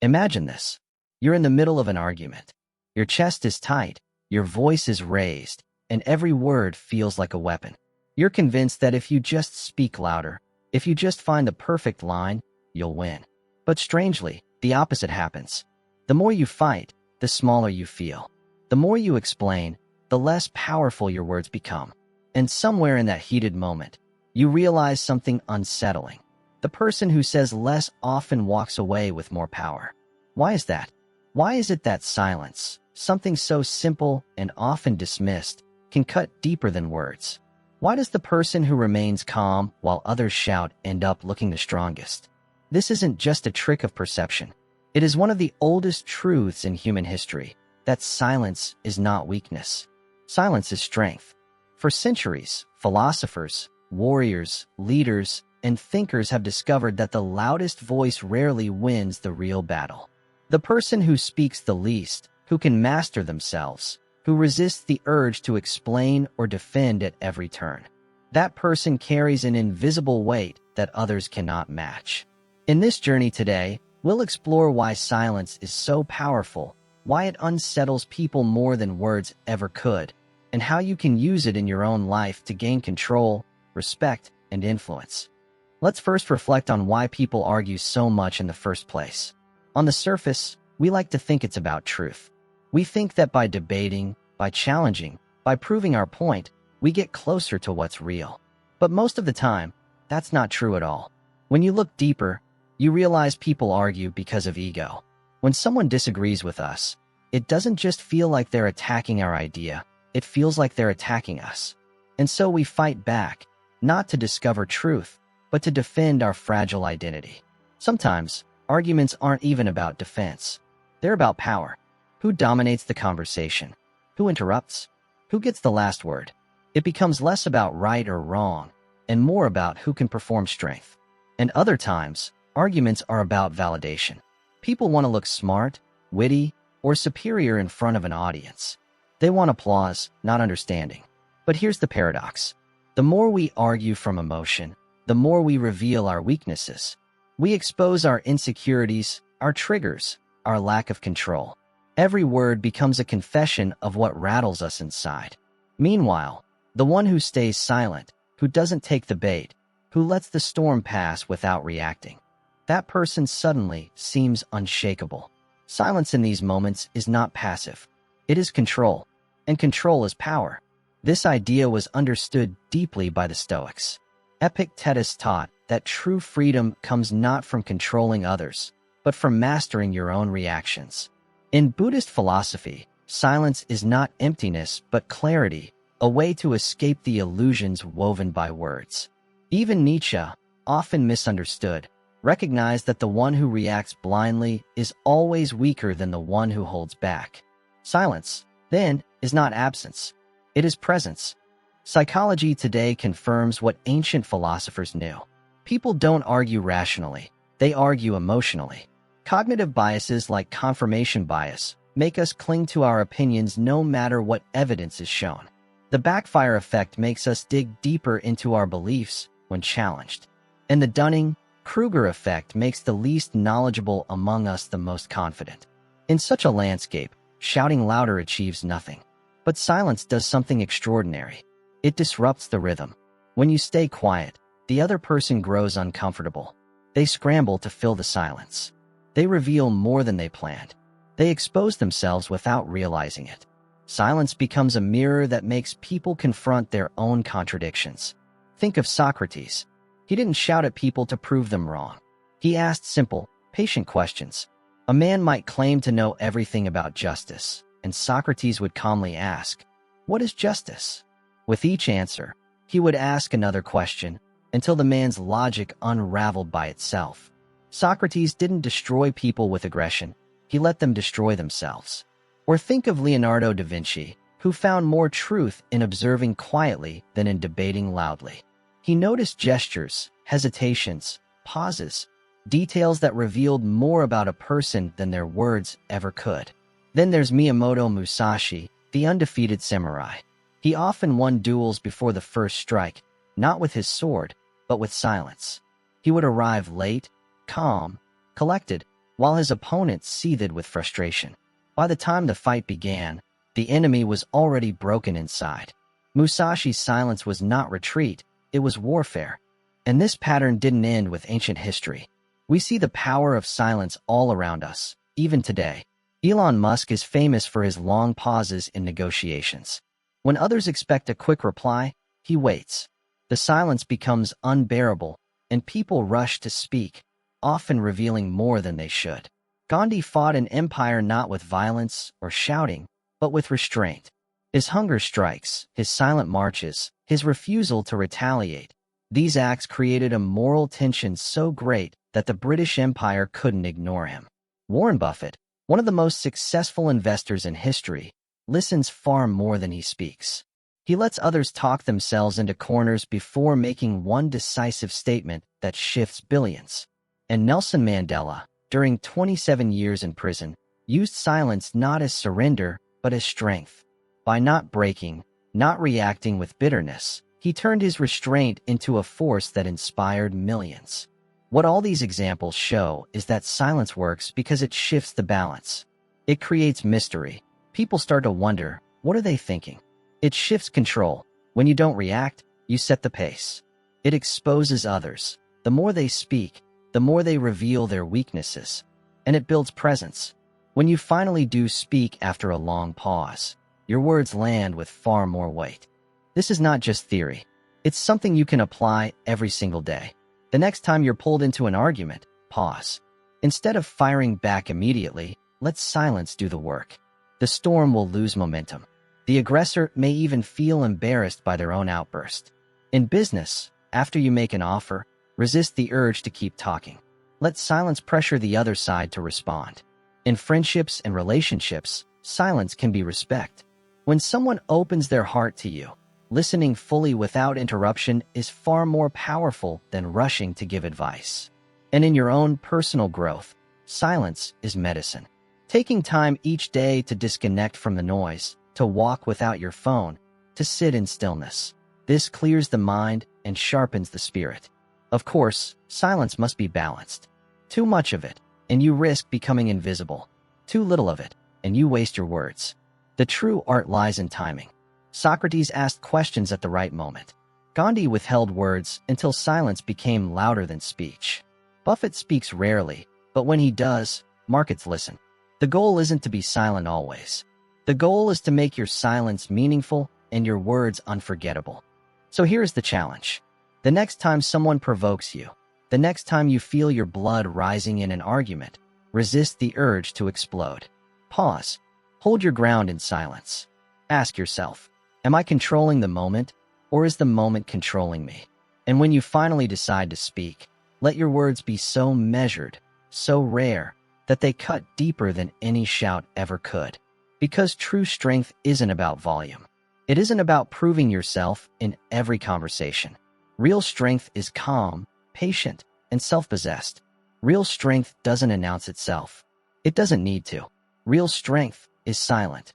Imagine this. You're in the middle of an argument. Your chest is tight, your voice is raised, and every word feels like a weapon. You're convinced that if you just speak louder, if you just find the perfect line, you'll win. But strangely, the opposite happens. The more you fight, the smaller you feel. The more you explain, the less powerful your words become. And somewhere in that heated moment, you realize something unsettling. The person who says less often walks away with more power. Why is that? Why is it that silence, something so simple and often dismissed, can cut deeper than words? Why does the person who remains calm while others shout end up looking the strongest? This isn't just a trick of perception. It is one of the oldest truths in human history, that silence is not weakness. Silence is strength. For centuries, philosophers, warriors, leaders, and thinkers have discovered that the loudest voice rarely wins the real battle. The person who speaks the least, who can master themselves, who resists the urge to explain or defend at every turn. That person carries an invisible weight that others cannot match. In this journey today, we'll explore why silence is so powerful, why it unsettles people more than words ever could, and how you can use it in your own life to gain control, respect, and influence. Let's first reflect on why people argue so much in the first place. On the surface, we like to think it's about truth. We think that by debating, by challenging, by proving our point, we get closer to what's real. But most of the time, that's not true at all. When you look deeper, you realize people argue because of ego. When someone disagrees with us, it doesn't just feel like they're attacking our idea, it feels like they're attacking us. And so we fight back, not to discover truth, but to defend our fragile identity. Sometimes, arguments aren't even about defense. They're about power. Who dominates the conversation? Who interrupts? Who gets the last word? It becomes less about right or wrong, and more about who can perform strength. And other times, arguments are about validation. People want to look smart, witty, or superior in front of an audience. They want applause, not understanding. But here's the paradox. The more we argue from emotion, the more we reveal our weaknesses. We expose our insecurities, our triggers, our lack of control. Every word becomes a confession of what rattles us inside. Meanwhile, the one who stays silent, who doesn't take the bait, who lets the storm pass without reacting, that person suddenly seems unshakable. Silence in these moments is not passive. It is control, and control is power. This idea was understood deeply by the Stoics. Epictetus taught that true freedom comes not from controlling others, but from mastering your own reactions. In Buddhist philosophy, silence is not emptiness but clarity, a way to escape the illusions woven by words. Even Nietzsche, often misunderstood, recognized that the one who reacts blindly is always weaker than the one who holds back. Silence, then, is not absence. It is presence. Psychology today confirms what ancient philosophers knew. People don't argue rationally, they argue emotionally. Cognitive biases like confirmation bias make us cling to our opinions no matter what evidence is shown. The backfire effect makes us dig deeper into our beliefs when challenged. And the Dunning-Kruger effect makes the least knowledgeable among us the most confident. In such a landscape, shouting louder achieves nothing. But silence does something extraordinary. It disrupts the rhythm. When you stay quiet, the other person grows uncomfortable. They scramble to fill the silence. They reveal more than they planned. They expose themselves without realizing it. Silence becomes a mirror that makes people confront their own contradictions. Think of Socrates. He didn't shout at people to prove them wrong. He asked simple, patient questions. A man might claim to know everything about justice, and Socrates would calmly ask, "What is justice?" With each answer, he would ask another question until the man's logic unraveled by itself. Socrates didn't destroy people with aggression, he let them destroy themselves. Or think of Leonardo da Vinci, who found more truth in observing quietly than in debating loudly. He noticed gestures, hesitations, pauses, details that revealed more about a person than their words ever could. Then there's Miyamoto Musashi, the undefeated samurai. He often won duels before the first strike, not with his sword, but with silence. He would arrive late, calm, collected, while his opponent seethed with frustration. By the time the fight began, the enemy was already broken inside. Musashi's silence was not retreat, it was warfare. And this pattern didn't end with ancient history. We see the power of silence all around us, even today. Elon Musk is famous for his long pauses in negotiations. When others expect a quick reply, he waits. The silence becomes unbearable, and people rush to speak, often revealing more than they should. Gandhi fought an empire not with violence or shouting, but with restraint. His hunger strikes, his silent marches, his refusal to retaliate. These acts created a moral tension so great that the British Empire couldn't ignore him. Warren Buffett, one of the most successful investors in history, listens far more than he speaks. He lets others talk themselves into corners before making one decisive statement that shifts billions. And Nelson Mandela, during 27 years in prison, used silence not as surrender, but as strength. By not breaking, not reacting with bitterness, he turned his restraint into a force that inspired millions. What all these examples show is that silence works because it shifts the balance. It creates mystery. People start to wonder, what are they thinking? It shifts control. When you don't react, you set the pace. It exposes others. The more they speak, the more they reveal their weaknesses. And it builds presence. When you finally do speak after a long pause, your words land with far more weight. This is not just theory. It's something you can apply every single day. The next time you're pulled into an argument, pause. Instead of firing back immediately, let silence do the work. The storm will lose momentum. The aggressor may even feel embarrassed by their own outburst. In business, after you make an offer, resist the urge to keep talking. Let silence pressure the other side to respond. In friendships and relationships, silence can be respect. When someone opens their heart to you, listening fully without interruption is far more powerful than rushing to give advice. And in your own personal growth, silence is medicine. Taking time each day to disconnect from the noise, to walk without your phone, to sit in stillness. This clears the mind and sharpens the spirit. Of course, silence must be balanced. Too much of it, and you risk becoming invisible. Too little of it, and you waste your words. The true art lies in timing. Socrates asked questions at the right moment. Gandhi withheld words until silence became louder than speech. Buffett speaks rarely, but when he does, markets listen. The goal isn't to be silent always. The goal is to make your silence meaningful and your words unforgettable. So here's the challenge. The next time someone provokes you, the next time you feel your blood rising in an argument, resist the urge to explode. Pause. Hold your ground in silence. Ask yourself, am I controlling the moment, or is the moment controlling me? And when you finally decide to speak, let your words be so measured, so rare, that they cut deeper than any shout ever could. Because true strength isn't about volume. It isn't about proving yourself in every conversation. Real strength is calm, patient, and self-possessed. Real strength doesn't announce itself. It doesn't need to. Real strength is silent.